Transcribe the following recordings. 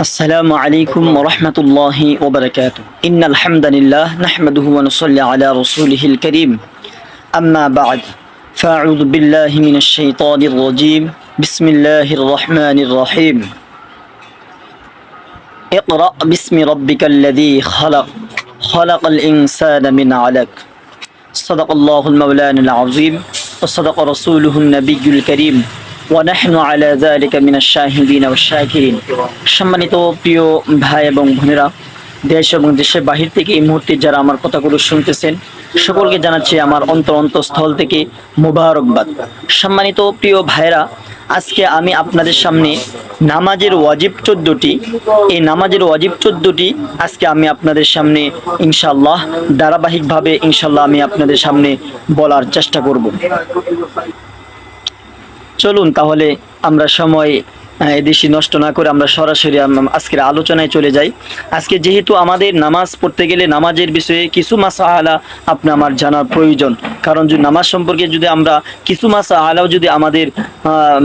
السلام عليكم ورحمة الله وبركاته إن الحمد لله نحمده ونصلي على رسوله الكريم أما بعد فأعوذ بالله من الشيطان الرجيم بسم الله الرحمن الرحيم اقرأ باسم ربك الذي خلق الإنسان من علق صدق الله المولانا العظيم وصدق رسوله النبي الكريم ওয়ানাহনু আলা যালিকা মিনাশ শাহিদিন ওয়াশ শাকিরিন। সম্মানিত প্রিয় ভাই এবং বোনেরা, দেশ এবং দেশের বাহির থেকে এই মুহূর্তে যারা আমার কথাগুলো শুনতেছেন, সকলকে জানাচ্ছি আমার অন্তঃস্থল থেকে মোবারকবাদ। সম্মানিত প্রিয় ভাইরা, আজকে আমি আপনাদের সামনে নামাজের ওয়াজিব 14টি, এই নামাজের ওয়াজিব 14টি আজকে আমি আপনাদের সামনে ইনশাআল্লাহ ধারাবাহিকভাবে ইনশাআল্লাহ আমি আপনাদের সামনে বলার চেষ্টা করব। চলুন তাহলে আমরা সময় বেশি নষ্ট না করে আমরা সরাসরি আজকের আলোচনায় চলে যাই। আজকে যেহেতু আমাদের নামাজ পড়তে গেলে নামাজের বিষয়ে কিছু মাসআলা আমার জানার প্রয়োজন, কারণ যদি নামাজ সম্পর্কে যদি আমরা কিছু মাসআলাও যদি আমাদের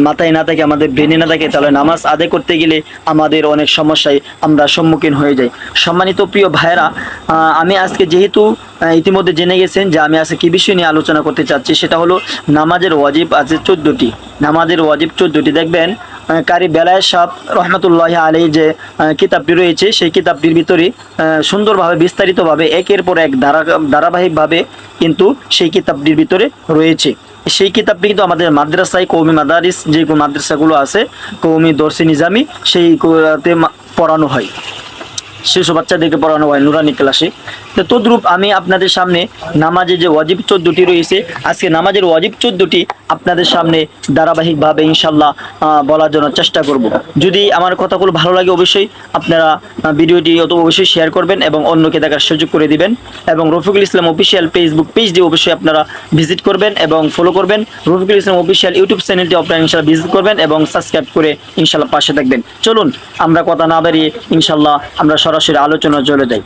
মাথায় না থাকে, আমাদের ব্রেনে না থাকে, তাহলে নামাজ আদায় করতে গেলে আমাদের অনেক সমস্যায় আমরা সম্মুখীন হয়ে যাই। সম্মানিত প্রিয় ভাইরা, আমি আজকে যেহেতু ইতিমধ্যে জেনে গেছেন যে আমি আজকে কী বিষয় নিয়ে আলোচনা করতে চাচ্ছি, সেটা হলো নামাজের ওয়াজিব আছে 14টি। নামাজের ওয়াজিব 14টি। দেখবেন কারি বেলায়েত সাহেব রহমতুল্লাহি আলাইহি যে কিতাবটি রয়েছে, সেই কিতাবটির ভিতরে সুন্দরভাবে বিস্তারিতভাবে একের পর এক ধারাবাহিকভাবে কিন্তু সেই কিতাবটির ভিতরে রয়েছে। সেই কিতাবটি কিন্তু আমাদের মাদ্রাসায় কওমি মাদারিস যে মাদ্রাসাগুলো আছে, কওমি দরসি নিজামি, সেইতে পড়ানো হয়, শিশু বাচ্চাদেরকে পড়ানো হয় নুরানি ক্লাসে। তো তদ্রূপ আমি আপনাদের সামনে নামাজের যে ওয়াজিব 14টি রয়েছে, আজকে নামাজের ওয়াজিব 14টি আপনাদের সামনে ধারাবাহিকভাবে ইনশাল্লাহ বলার জন্য চেষ্টা করব। যদি আমার কথাগুলো ভালো লাগে অবশ্যই আপনারা ভিডিওটি অবশ্যই শেয়ার করবেন এবং অন্যকে দেখার সুযোগ করে দিবেন, এবং রফিকুল ইসলাম অফিসিয়াল ফেসবুক পেজটি অবশ্যই আপনারা ভিজিট করবেন এবং ফলো করবেন। রফিকুল ইসলাম অফিসিয়াল ইউটিউব চ্যানেলটি আপনারা ইনশাল্লাহ ভিজিট করবেন এবং সাবস্ক্রাইব করে ইনশাল্লাহ পাশে থাকবেন। চলুন আমরা কথা না বাড়িয়ে ইনশাল্লাহ আমরা সরাসরি আলোচনা চলে যাই।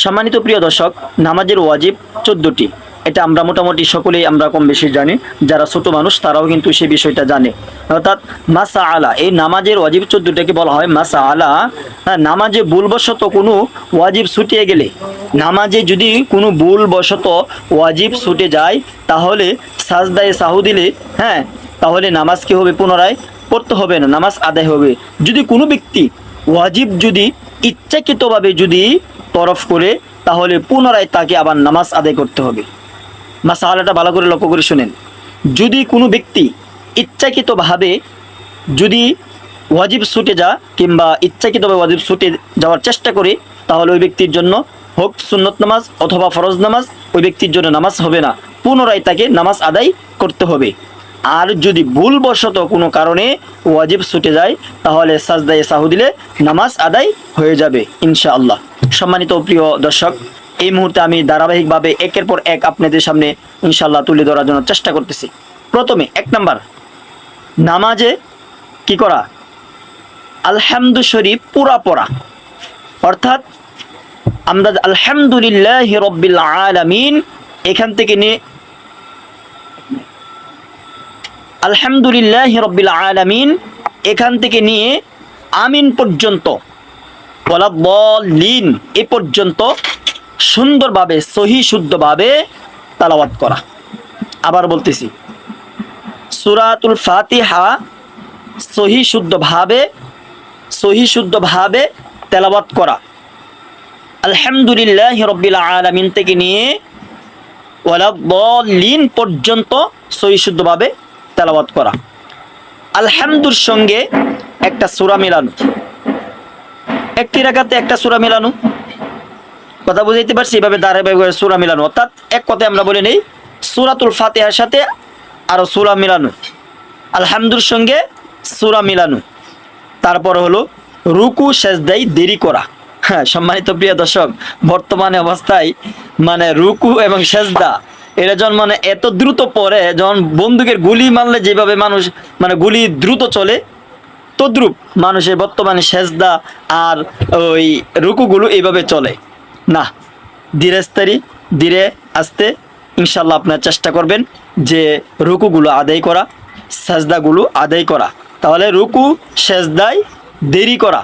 সম্মানিত প্রিয় দর্শক, নামাজের ওয়াজিব 14টি, এটা আমরা মোটামুটি সকলেই আমরা কম বেশি জানি, যারা ছোট মানুষ তারাও কিন্তু সেই বিষয়টা জানে। অর্থাৎ মাসআলা, এই নামাজের ওয়াজিব 14টাকে বলা হয় মাসআলা। নামাজে ভুলবশত কোনো ওয়াজিব ছুটিয়ে গেলে, নামাজে যদি কোনো ভুলবশত ওয়াজিব ছুটে যায়, তাহলে সাজদায়ে সাহু দিলে তাহলে নামাজ কি হবে? পুনরায় পড়তে হবে না, নামাজ আদায় হবে। যদি কোনো ব্যক্তি ওয়াজিব যদি ইচ্ছাকৃতভাবে যদি তরফ করে, তাহলে পুনরায় তাকে আবার নামাজ আদায় করতে হবে। মাসআলাটা ভালো করে লক্ষ্য করে শুনেন। যদি কোনো ব্যক্তি ইচ্ছাকৃতভাবে যদি ওয়াজিব ছুটে যায় কিংবা ইচ্ছাকৃতভাবে ওয়াজিব ছুটে যাওয়ার চেষ্টা করে, তাহলে ওই ব্যক্তির জন্য হোক সুন্নত নামাজ অথবা ফরজ নামাজ, ওই ব্যক্তির জন্য নামাজ হবে না, পুনরায় তাকে নামাজ আদায় করতে হবে। আর যদি ভুলবশত কোনো কারণে ওয়াজিব ছুটে যায়, তাহলে সাজদায়ে সাহু দিলে নামাজ আদায় হয়ে যাবে ইনশাআল্লাহ। সম্মানিত প্রিয় দর্শক, এই মুহূর্তে আমি ধারাবাহিকভাবে একের পর এক আপনাদের সামনে ইনশাআল্লাহ তুলে ধরার জন্য চেষ্টা করতেছি। প্রথমে 1 নাম্বার, নামাজে কি করা? আলহামদু শরীফ পুরা পড়া। অর্থাৎ আমরা আলহামদুলিল্লাহি রাব্বিল আলামিন এখান থেকে নিয়ে আলহামদুলিল্লাহি রাব্বিল আলামিন এখান থেকে নিয়ে আমিন পর্যন্ত, ওয়ালাদ-দাল্লিন এ পর্যন্ত সুন্দরভাবে সহি শুদ্ধভাবে তেলাওয়াত করা। আবার বলতেছি, সূরাতুল ফাতিহা সহি শুদ্ধভাবে তেলাওয়াত করা। আলহামদুলিল্লাহি রাব্বিল আলামিন থেকে নিয়ে ওয়ালাদ-দাল্লিন পর্যন্ত সহি শুদ্ধভাবে তেলাওয়াত করা। আলহামদুর সঙ্গে একটা সূরা মিলানো, একটি রাকাতে একটা সূরা মিলানো। কথা বুঝাইতে পারছি? এভাবে ধারাবাহিকভাবে সূরা মিলানো, অর্থাৎ এক কথায় আমরা বলে নেই সূরাতুল ফাতিহার সাথে আরো সূরা মিলানো, আলহামদুর সঙ্গে সূরা মিলানো। তারপর হলো রুকু সেজদায় দেরি করা। সম্মানিত প্রিয় দর্শক, বর্তমানে অবস্থায় রুকু এবং সেজদা এটা যখন এত দ্রুত পড়ে, যখন বন্দুকের গুলি মারলে যেভাবে মানুষ গুলি দ্রুত চলে, তদ্রুপ মানুষের বর্তমানে সেজদা আর ওই রুকুগুলো এইভাবে চলে না। ধীরে আস্তে ইনশাল্লাহ আপনার চেষ্টা করবেন যে রুকুগুলো আদায় করা, সেজদাগুলো আদায় করা। তাহলে রুকু সেজদায় দেরি করা,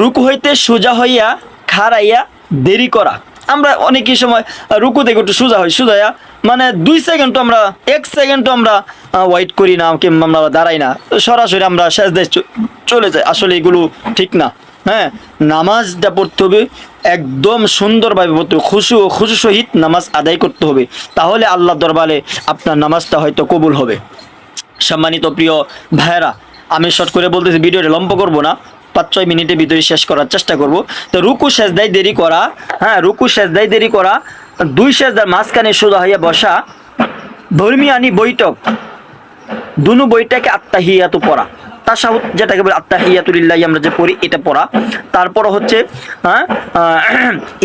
রুকু হইতে সোজা হইয়া খাড়াইয়া দেরি করা। আমরা অনেকই সময় রুকু থেকে একটু সোজা হই, সোজা হইয়া মানে 2 সেকেন্ড আমরা 1 সেকেন্ড আমরা ওয়েট করি না, কিংবা আমরা দাঁড়াই না, সরাসরি আমরা সেজদায় চলে যাই। আসলে এগুলো ঠিক না। হ্যাঁ, নামাজটা পড়তে হবে একদম সুন্দরভাবে পড়তে হবে, খুশু সহিত নামাজ আদায় করতে হবে, তাহলে আল্লাহ দরবারে আপনার নামাজটা হয়তো কবুল হবে। সম্মানিত প্রিয় ভাইয়েরা, আমি শর্ট করে বলতেছি, ভিডিওটা লম্বা করব না, 5-6 মিনিটের ভিতরে শেষ করার চেষ্টা করব। তো রুকু সেজদায় দেরি করা, হ্যাঁ রুকু সেজদায় দেরি করা, 2 সেজদার মাঝখানে সোজা হইয়া বসা, ধর্মীয়ানি বৈঠক, দুনো বইটাকে আত্তাহিয়াতু পড়া, তাশাহুদ যেটাকে বলে আত্তাহিয়াতু লিল্লাহি আমরা যে পড়ি এটা পড়া। তারপর হচ্ছে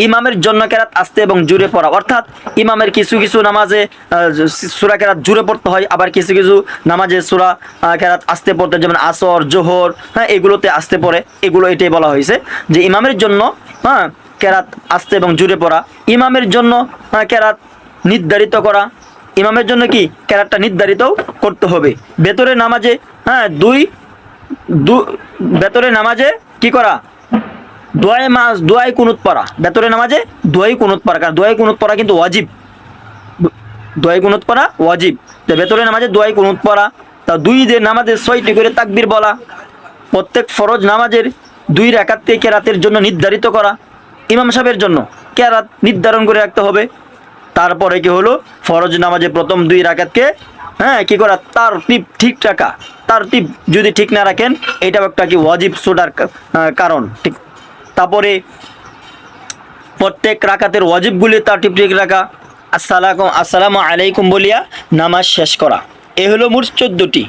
ইমামের জন্য কেরাত আস্তে এবং জোরে পড়া, অর্থাৎ ইমামের কিছু কিছু নামাজে সূরা কেরাত জোরে পড়তে হয়, আবার কিছু কিছু নামাজে সূরা কেরাত আস্তে পড়তে, যেমন আসর, জোহর, হ্যাঁ এগুলোতে আস্তে পড়ে, এগুলো এটাই বলা হয়েছে যে ইমামের জন্য কেরাত আস্তে এবং জোরে পড়া। ইমামের জন্য কেরাত নির্ধারিত করা, ইমামের জন্য কি কেরাতটা নির্ধারিতও করতে হবে। ভেতরের নামাজে ভেতরের নামাজে কি করা, দোয়ায়ে কুনুত পড়া, ভেতরের নামাজে দোয়ায়ে কুনুত পড়া, কারণ দোয়ায়ে কুনুত পড়া কিন্তু ওয়াজিব, দোয়ায়ে কুনুত পড়া ওয়াজিব। তো ভেতরের নামাজে দোয়ায়ে কুনুত পড়া। তা 2 নামাজে 6টি করে তাকবীর বলা, প্রত্যেক ফরজ নামাজের 2 রাকাতকে কেরাতের জন্য নির্ধারিত করা, ইমাম সাহেবের জন্য কেরাত নির্ধারণ করে রাখতে হবে। তারপরে কি হলো, ফরজ নামাজে প্রথম 2 রাকাতকে কি করা, তারতিব ঠিক রাখা, তারতিব যদি ঠিক না রাখেন এটাও একটা কি ওয়াজিব ছুটার কারণ। ঠিক, তারপরে প্রত্যেক রাকাতের ওয়াজিবগুলি তারতিব ঠিক রাখা, আসসালামু আলাইকুম বলিয়া নামাজ শেষ করা। এ হলো মোট 14টি।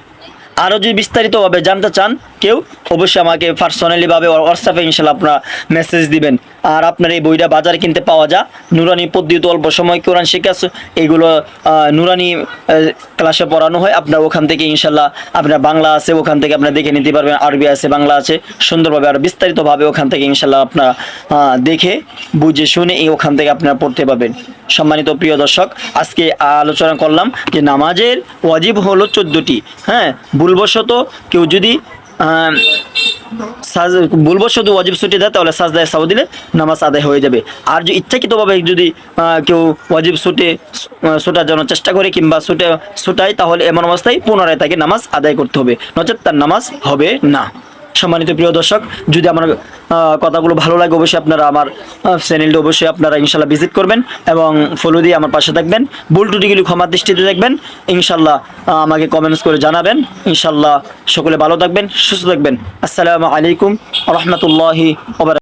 আরও যদি বিস্তারিতভাবে জানতে চান কেউ, অবশ্যই আমাকে পার্সোনালিভাবে হোয়াটসঅ্যাপে ইনশাল্লাহ আপনারা মেসেজ দিবেন। আর আপনার এই বইটা বাজারে কিনতে পাওয়া যায়, নুরানি পদ্ধতি অল্প সময় কোরআন শিক্ষা, এগুলো নুরানি ক্লাসে পড়ানো হয়, আপনার ওখান থেকে ইনশাল্লাহ আপনার বাংলা আছে, ওখান থেকে আপনারা দেখে নিতে পারবেন, আরবি আছে, বাংলা আছে, সুন্দরভাবে আর বিস্তারিতভাবে ওখান থেকে ইনশাল্লাহ আপনারা দেখে বুঝে শুনে ওখান থেকে আপনারা পড়তে পারবেন। সম্মানিত প্রিয় দর্শক, আজকে আলোচনা করলাম যে নামাজের ওয়াজিব হলো 14টি। হ্যাঁ, ভুলবশত কেউ যদি ভুলবশত ওয়াজিব ছুটি দেয় তাহলে সাজদায়ে সাহু দিলে নামাজ আদায় হয়ে যাবে। আর যদি ইচ্ছাকৃতভাবে যদি কেউ ওয়াজিব ছুটার জন্য চেষ্টা করে কিংবা ছুটায়, তাহলে এমন অবস্থায় পুনরায় তাকে নামাজ আদায় করতে হবে, নচেত তার নামাজ হবে না। সম্মানিত প্রিয় দর্শক, যদি আমার কথাগুলো ভালো লাগে অবশ্যই আপনারা আমার চ্যানেলটা অবশ্যই আপনারা ইনশাল্লাহ ভিজিট করবেন এবং ফলো দিয়ে আমার পাশে থাকবেন। ভুল ত্রুটিগুলি ক্ষমার দৃষ্টিতে দেখবেন, ইনশাল্লাহ আমাকে কমেন্টস করে জানাবেন। ইনশাল্লাহ সকলে ভালো থাকবেন, সুস্থ থাকবেন। আসসালামু আলাইকুম ওয়া রাহমাতুল্লাহি ওয়া বারাকাতুহু।